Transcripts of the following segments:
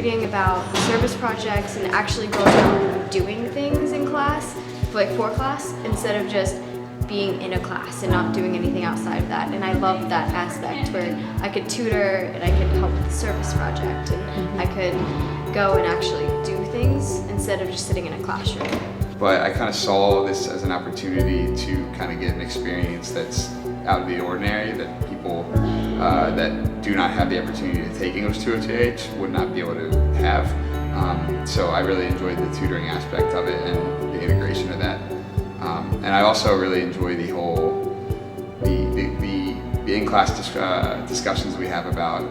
reading about service projects and actually going out and doing things in class, like for class, instead of just being in a class and not doing anything outside of that. And I love that aspect where I could tutor and I could help with the service project and I could go and actually do things instead of just sitting in a classroom. But I kind of saw this as an opportunity to kind of get an experience that's out of the ordinary, that people that do not have the opportunity to take English 202H would not be able to have. So I really enjoyed the tutoring aspect of it and the integration of that. And I also really enjoy the whole, the in-class discussions we have about,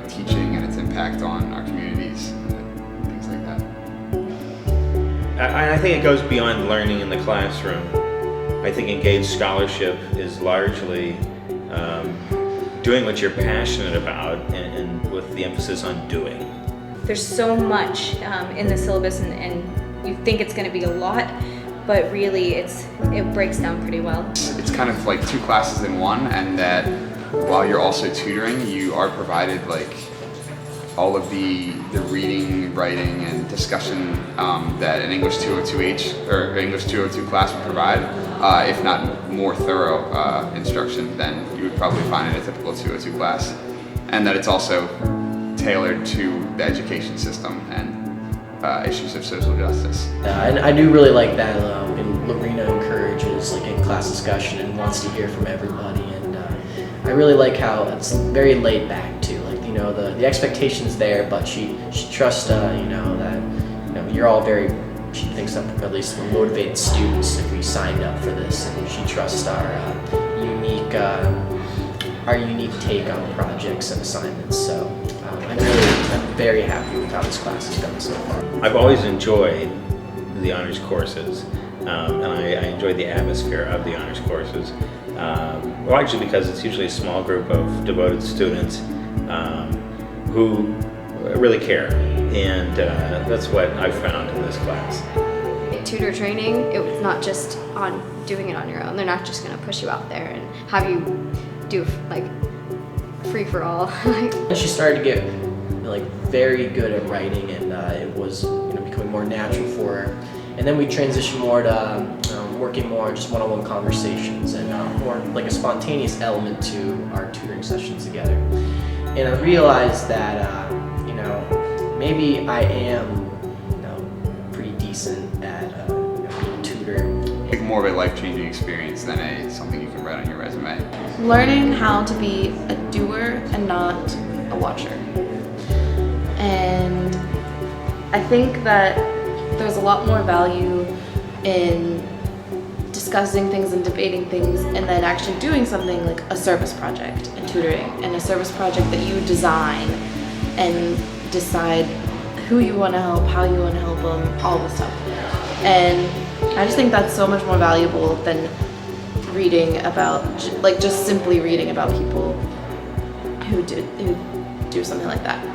teaching and its impact on our communities and things like that. I think it goes beyond learning in the classroom. I think Engaged Scholarship is largely doing what you're passionate about and with the emphasis on doing. There's so much in the syllabus and you think it's going to be a lot, but really it breaks down pretty well. It's kind of like two classes in one, and that while you're also tutoring, you are provided like all of the reading, writing, and discussion that an English 202H or English 202 class would provide, if not more thorough instruction than you would probably find in a typical 202 class. And that it's also tailored to the education system and issues of social justice. And I do really like that and Lorena encourages like in-class discussion and wants to hear from everybody, and I really like how it's very laid back too. Like the expectation's there, but she trusts that you're all very. She thinks that at least we're motivated students if we signed up for this, and she trusts our unique take on projects and assignments. So I'm very happy with how this class has gone so far. I've always enjoyed the honors courses, and I enjoy the atmosphere of the honors courses. Largely because it's usually a small group of devoted students who really care, and that's what I've found in this class. Tutor training, it was not just on doing it on your own. They're not just going to push you out there and have you do like free for all. She started to get very good at writing, and it was becoming more natural for her. And then we transitioned more to working more on just one-on-one conversations and more like a spontaneous element to our tutoring sessions together. And I realized that maybe I am pretty decent at tutoring. Like more of a life-changing experience than something you can write on your resume. Learning how to be a doer and not a watcher. And I think that there's a lot more value in discussing things and debating things and then actually doing something like a service project and tutoring, and a service project that you design and decide who you want to help, how you want to help them, all this stuff. And I just think that's so much more valuable than reading about, just simply reading about people who do something like that,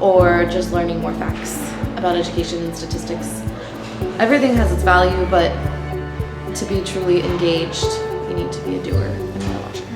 or just learning more facts about education and statistics. Everything has its value, but to be truly engaged, you need to be a doer and not a watcher.